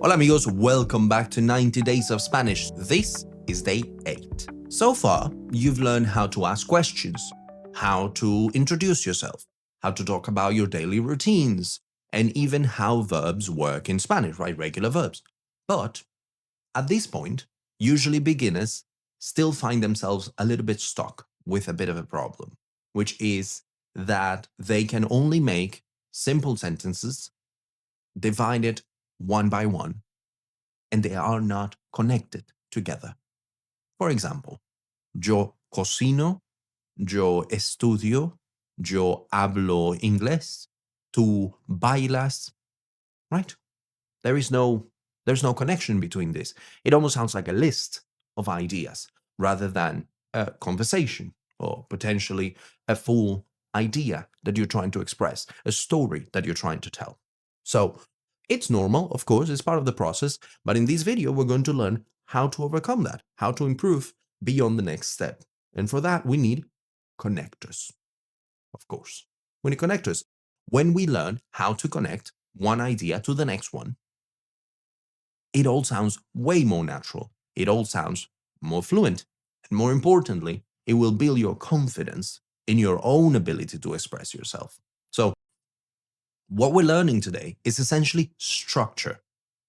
Hola amigos, welcome back to 90 Days of Spanish. This is day 8. So far, you've learned how to ask questions, how to introduce yourself, how to talk about your daily routines, and even how verbs work in Spanish, right? Regular verbs. But at this point, usually beginners still find themselves a little bit stuck with a bit of a problem, which is that they can only make simple sentences divided one by one, and they are not connected together. For example, yo cocino, yo estudio, yo hablo inglés, tú bailas, right? There's no connection between this. It almost sounds like a list of ideas rather than a conversation or potentially a full idea that you're trying to express, a story that you're trying to tell. So it's normal, of course, it's part of the process, but in this video, we're going to learn how to overcome that, how to improve beyond the next step. And for that, we need connectors, of course. We need connectors. When we learn how to connect one idea to the next one, it all sounds way more natural. It all sounds more fluent. And more importantly, it will build your confidence in your own ability to express yourself. So, what we're learning today is essentially structure.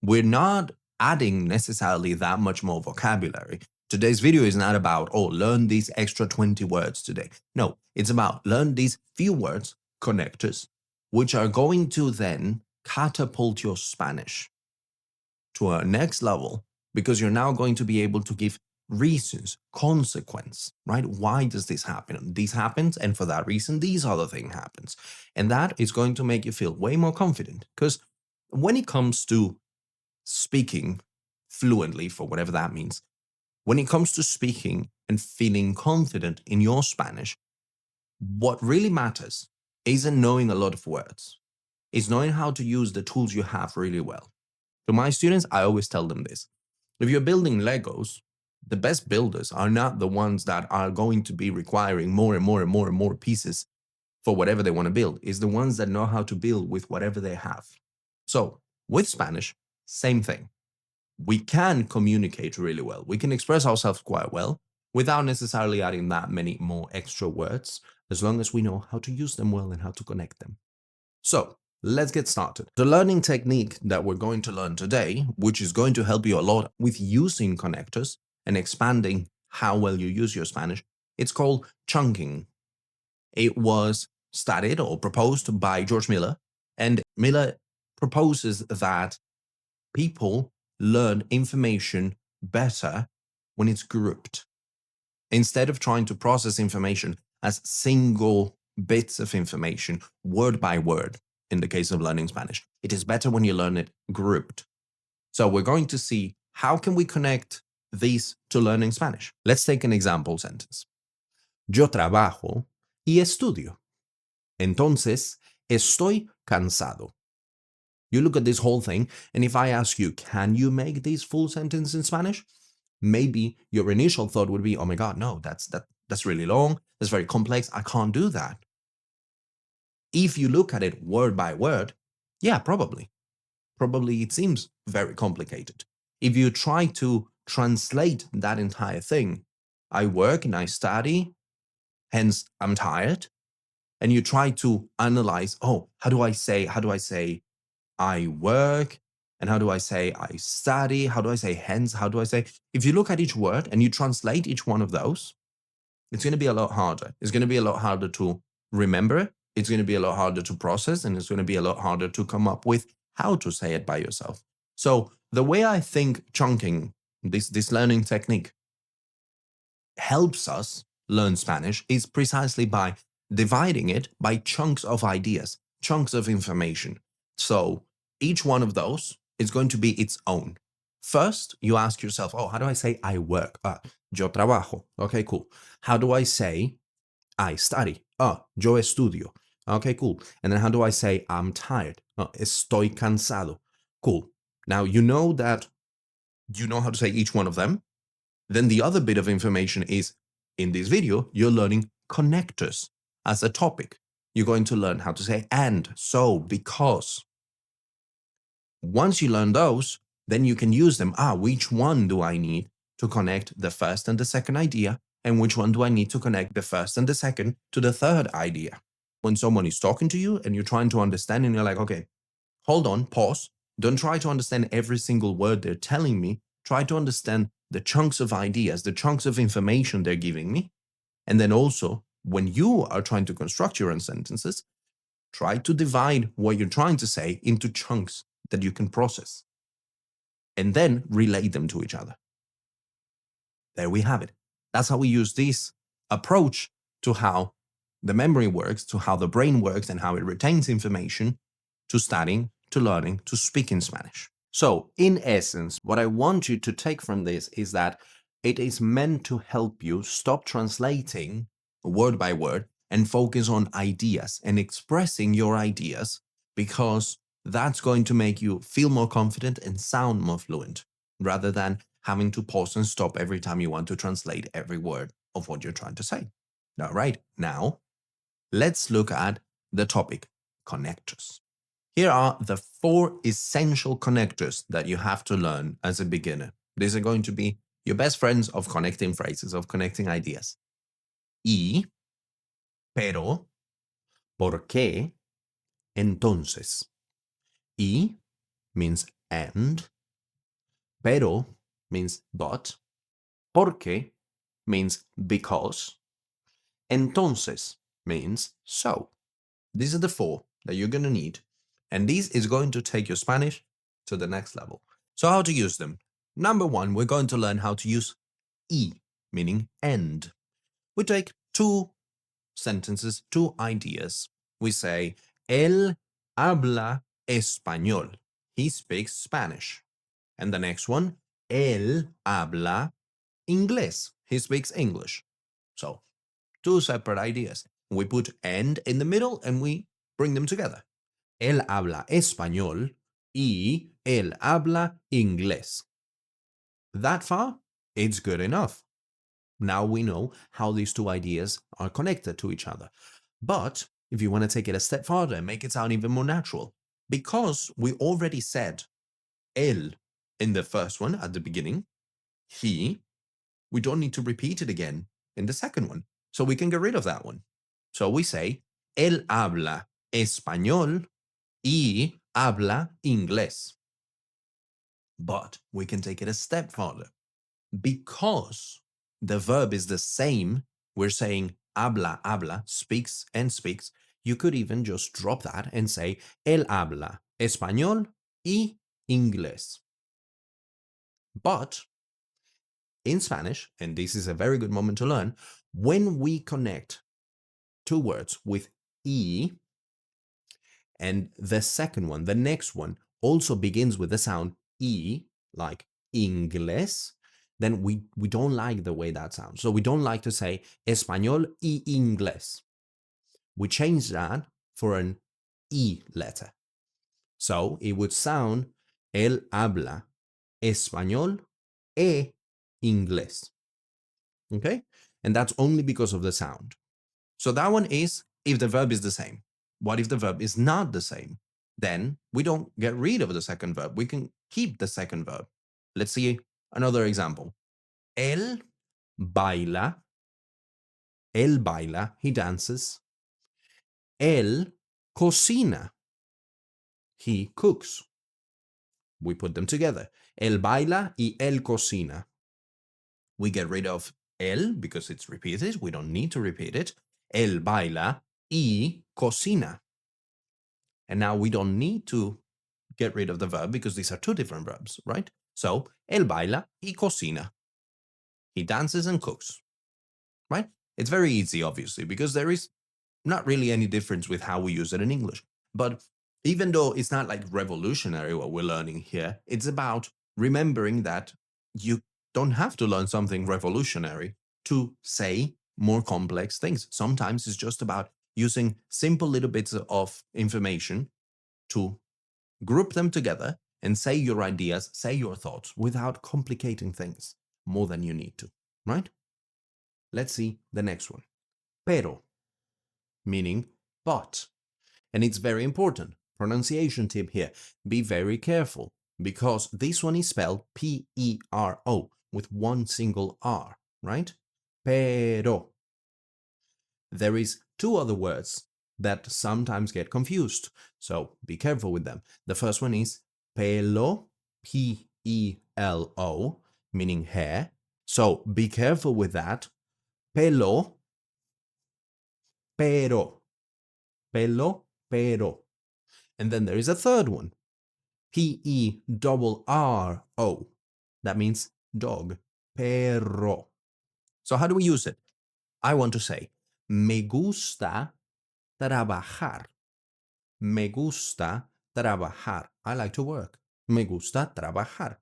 We're not adding necessarily that much more vocabulary. Today's video is not about, oh, learn these extra 20 words today. No, it's about learn these few words, connectors, which are going to then catapult your Spanish to a next level because you're now going to be able to give reasons, consequence, right? Why does this happen? This happens, and for that reason, these other thing happens. And that is going to make you feel way more confident because when it comes to speaking fluently, for whatever that means, when it comes to speaking and feeling confident in your Spanish, what really matters isn't knowing a lot of words. It's knowing how to use the tools you have really well. To my students, I always tell them this. If you're building Legos, the best builders are not the ones that are going to be requiring more and more and more and more pieces for whatever they want to build. It's the ones that know how to build with whatever they have. So with Spanish, same thing. We can communicate really well. We can express ourselves quite well without necessarily adding that many more extra words, as long as we know how to use them well and how to connect them. So let's get started. The learning technique that we're going to learn today, which is going to help you a lot with using connectors and expanding how well you use your Spanish, it's called chunking. It was studied or proposed by George Miller, and Miller proposes that people learn information better when it's grouped. Instead of trying to process information as single bits of information, word by word, in the case of learning Spanish, it is better when you learn it grouped. So we're going to see how can we connect these to learning Spanish. Let's take an example sentence. Yo trabajo y estudio. Entonces, estoy cansado. You look at this whole thing, and if I ask you, can you make this full sentence in Spanish? Maybe your initial thought would be, oh my God, no, that's really long. That's very complex. I can't do that. If you look at it word by word, yeah, probably. Probably it seems very complicated. If you try to translate that entire thing, I work and I study, hence I'm tired, and you try to analyze, oh, how do I say I work, and how do I say I study? How do I say hence? How do I say? If you look at each word and you translate each one of those, it's going to be a lot harder. It's going to be a lot harder to remember it. It's going to be a lot harder to process, and it's going to be a lot harder to come up with how to say it by yourself. So the way I think chunking, this learning technique, helps us learn Spanish is precisely by dividing it by chunks of ideas, chunks of information. So each one of those is going to be its own. First, you ask yourself, oh, how do I say I work? Yo trabajo. Okay, cool. How do I say I study? Yo estudio. Okay, cool. And then how do I say I'm tired? Estoy cansado. Cool. Now you know that you know how to say each one of them. Then the other bit of information is, in this video, you're learning connectors as a topic. You're going to learn how to say and, so, because. Once you learn those, Then you can use them. Which one do I need to connect the first and the second idea? And which one do I need to connect the first and the second to the third idea? When someone is talking to you and you're trying to understand and you're like, okay, hold on, pause. Don't try to understand every single word they're telling me. Try to understand the chunks of ideas, the chunks of information they're giving me. And then also, when you are trying to construct your own sentences, try to divide what you're trying to say into chunks that you can process and then relate them to each other. There we have it. That's how we use this approach to how the memory works, to how the brain works, and how it retains information to studying, to learning, to speaking Spanish. So, in essence, what I want you to take from this is that it is meant to help you stop translating word by word and focus on ideas and expressing your ideas, because that's going to make you feel more confident and sound more fluent, rather than having to pause and stop every time you want to translate every word of what you're trying to say. All right, now let's look at the topic, connectors. Here are the 4 essential connectors that you have to learn as a beginner. These are going to be your best friends of connecting phrases, of connecting ideas. Y, pero, porque, entonces. Y means and, pero means but, porque means because, entonces means so. These are the 4 that you're going to need, and this is going to take your Spanish to the next level. So how to use them? Number 1, we're going to learn how to use y, meaning and. We take 2 sentences, 2 ideas. We say, él habla español. He speaks Spanish. And the next one, él habla inglés. He speaks English. So, 2 separate ideas. We put and in the middle and we bring them together. Él habla español y él habla inglés. That far, it's good enough. Now we know how these 2 ideas are connected to each other. But if you want to take it a step further and make it sound even more natural, because we already said él in the first one at the beginning, he, we don't need to repeat it again in the second one. So we can get rid of that one. So we say, él habla español y habla inglés. But we can take it a step further. Because the verb is the same, we're saying habla, speaks and speaks, you could even just drop that and say, él habla español y inglés. But in Spanish, and this is a very good moment to learn, when we connect 2 words with y, and the second one, the next one, also begins with the sound y, like inglés, then we don't like the way that sounds. So we don't like to say español y inglés. We change that for an y letter. So it would sound él habla español e inglés. Okay? And that's only because of the sound. So that one is if the verb is the same. What if the verb is not the same? Then we don't get rid of the second verb. We can keep the second verb. Let's see another example. Él baila. Él baila. He dances. Él cocina. He cooks. We put them together. Él baila y él cocina. We get rid of él because it's repeated. We don't need to repeat it. Él baila y cocina. And now we don't need to get rid of the verb because these are 2 different verbs, right? So, él baila y cocina. He dances and cooks, right? It's very easy, obviously, because there is not really any difference with how we use it in English. But even though it's not like revolutionary what we're learning here, it's about remembering that you don't have to learn something revolutionary to say more complex things. Sometimes it's just about using simple little bits of information to group them together and say your ideas, say your thoughts without complicating things more than you need to, right? Let's see the next one. Pero, meaning but. And it's very important. Pronunciation tip here. Be very careful. because this one is spelled P-E-R-O with one single R, right? Pero. There is two other words that sometimes get confused, so be careful with them. The first one is pelo, P-E-L-O, meaning hair. So be careful with that. Pelo, pero. Pelo, pero. And then there is a third one, P-E-R-R-O. That means dog, perro. So how do we use it? I want to say, me gusta trabajar. Me gusta trabajar. I like to work. Me gusta trabajar.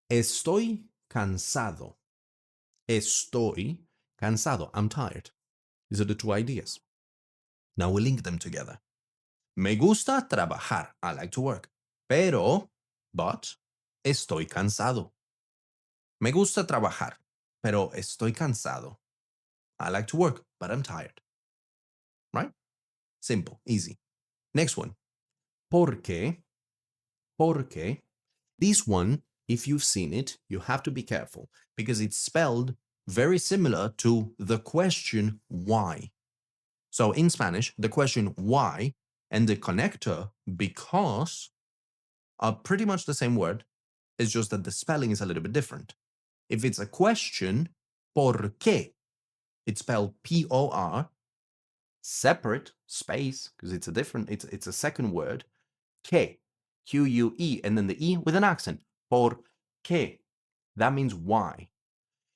Estoy cansado. Estoy cansado. I'm tired. These are the two ideas. Now we link them together. Me gusta trabajar. I like to work. But, estoy cansado. Me gusta trabajar, pero estoy cansado. I like to work, but I'm tired. Right? Simple, easy. Next one. Porque. Porque. This one, if you've seen it, you have to be careful because it's spelled very similar to the question why. So in Spanish, the question why and the connector because are pretty much the same word. It's just that the spelling is a little bit different. If it's a question, ¿por qué? It's spelled P-O-R, separate space, because it's a second word, que, Q-U-E, and then the E with an accent, ¿por qué? That means why.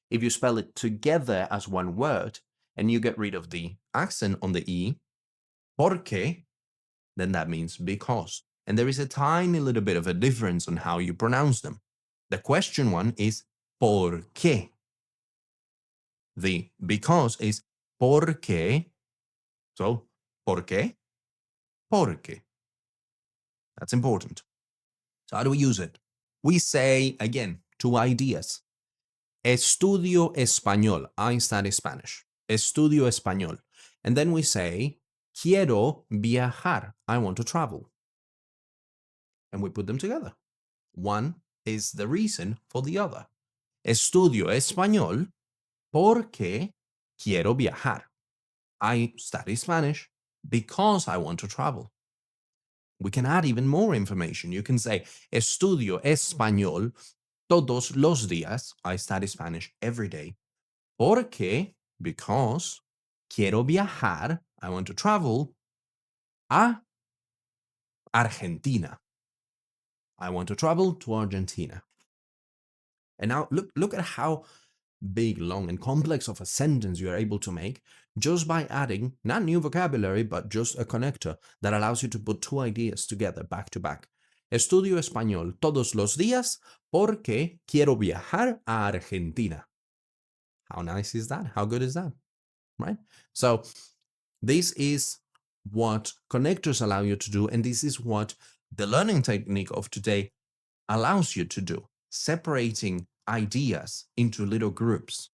If you spell it together as one word, and you get rid of the accent on the E, porque, then that means because. And there is a tiny little bit of a difference on how you pronounce them. The question one is ¿por qué? The because is porque. So, ¿por qué? Porque. That's important. So how do we use it? We say, again, two ideas. Estudio español. I study Spanish. Estudio español. And then we say, quiero viajar. I want to travel. And we put them together. One is the reason for the other. Estudio español porque quiero viajar. I study Spanish because I want to travel. We can add even more information. You can say, estudio español todos los días. I study Spanish every day. Porque, because, quiero viajar. I want to travel a Argentina. I want to travel to Argentina. And now look at how big, long, and complex of a sentence you are able to make just by adding not new vocabulary, but just a connector that allows you to put two ideas together back to back. Estudio español todos los días porque quiero viajar a Argentina. How nice is that? How good is that? Right? So this is what connectors allow you to do, and this is what the learning technique of today allows you to do, separating ideas into little groups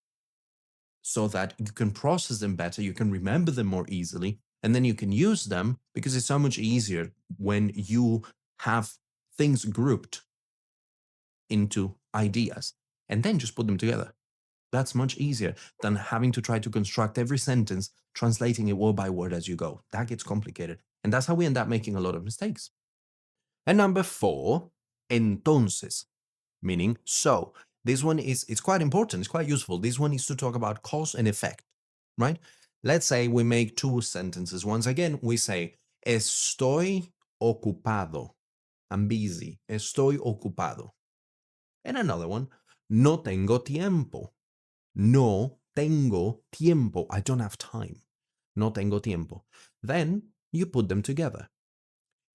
so that you can process them better, you can remember them more easily, and then you can use them because it's so much easier when you have things grouped into ideas and then just put them together. That's much easier than having to try to construct every sentence, translating it word by word as you go. That gets complicated. And that's how we end up making a lot of mistakes. And number 4, entonces, meaning so. This one it's quite important, it's quite useful. This one is to talk about cause and effect, right? Let's say we make two sentences. Once again, we say, estoy ocupado. I'm busy. Estoy ocupado. And another one, no tengo tiempo. No tengo tiempo. I don't have time. No tengo tiempo. Then you put them together.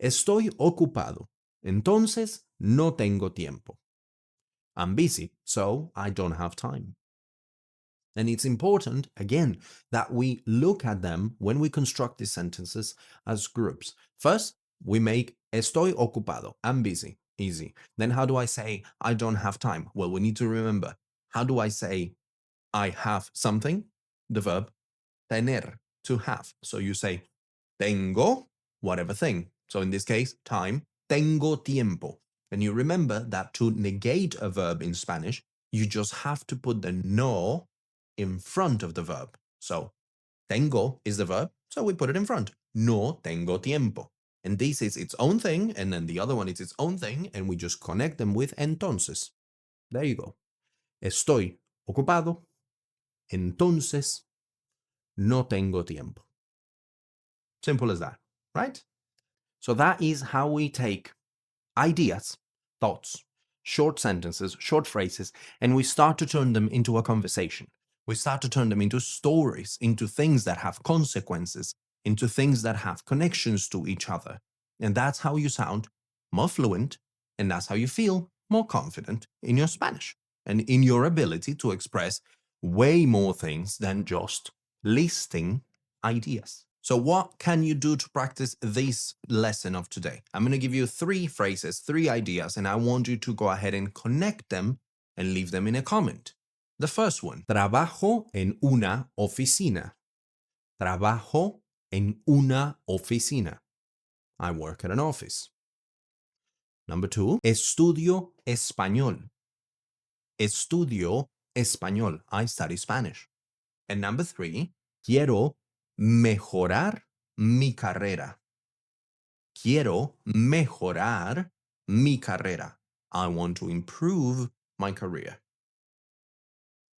Estoy ocupado. Entonces, no tengo tiempo. I'm busy, so I don't have time. And it's important, again, that we look at them when we construct these sentences as groups. First, we make estoy ocupado. I'm busy. Easy. Then how do I say I don't have time? Well, we need to remember. How do I say I have something? The verb tener, to have. So you say tengo whatever thing. So in this case, time. tengo tiempo. And you remember that to negate a verb in Spanish, you just have to put the no in front of the verb. So tengo is the verb, so we put it in front. No tengo tiempo. And this is its own thing, and then the other one is its own thing, and we just connect them with entonces. There you go. Estoy ocupado, entonces no tengo tiempo. Simple as that, right? So that is how we take ideas, thoughts, short sentences, short phrases, and we start to turn them into a conversation. We start to turn them into stories, into things that have consequences, into things that have connections to each other. And that's how you sound more fluent, and that's how you feel more confident in your Spanish and in your ability to express way more things than just listing ideas. So what can you do to practice this lesson of today? I'm going to give you 3 phrases, 3 ideas, and I want you to go ahead and connect them and leave them in a comment. The first one, trabajo en una oficina. Trabajo en una oficina. I work at an office. Number 2, estudio español. Estudio español. I study Spanish. And number 3, quiero mejorar mi carrera. Quiero mejorar mi carrera. I want to improve my career.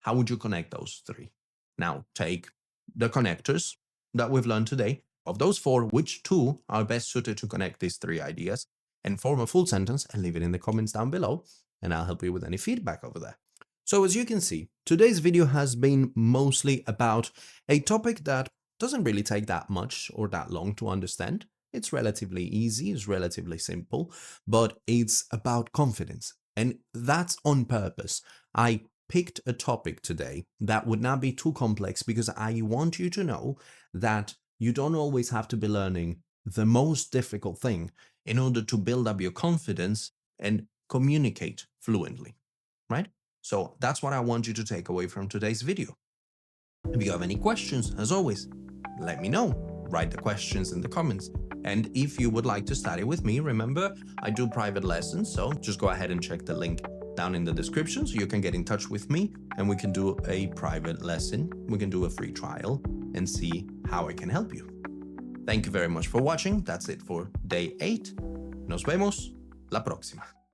How would you connect those 3? Now, take the connectors that we've learned today. Of those 4, which 2 are best suited to connect these 3 ideas and form a full sentence and leave it in the comments down below, and I'll help you with any feedback over there. So as you can see, today's video has been mostly about a topic that doesn't really take that much or that long to understand. It's relatively easy, it's relatively simple, but it's about confidence. And that's on purpose. I picked a topic today that would not be too complex because I want you to know that you don't always have to be learning the most difficult thing in order to build up your confidence and communicate fluently, right? So that's what I want you to take away from today's video. If you have any questions, as always, let me know. Write the questions in the comments. And if you would like to study with me, remember, I do private lessons, so just go ahead and check the link down in the description so you can get in touch with me and we can do a private lesson. We can do a free trial and see how I can help you. Thank you very much for watching. That's it for day 8. Nos vemos la próxima.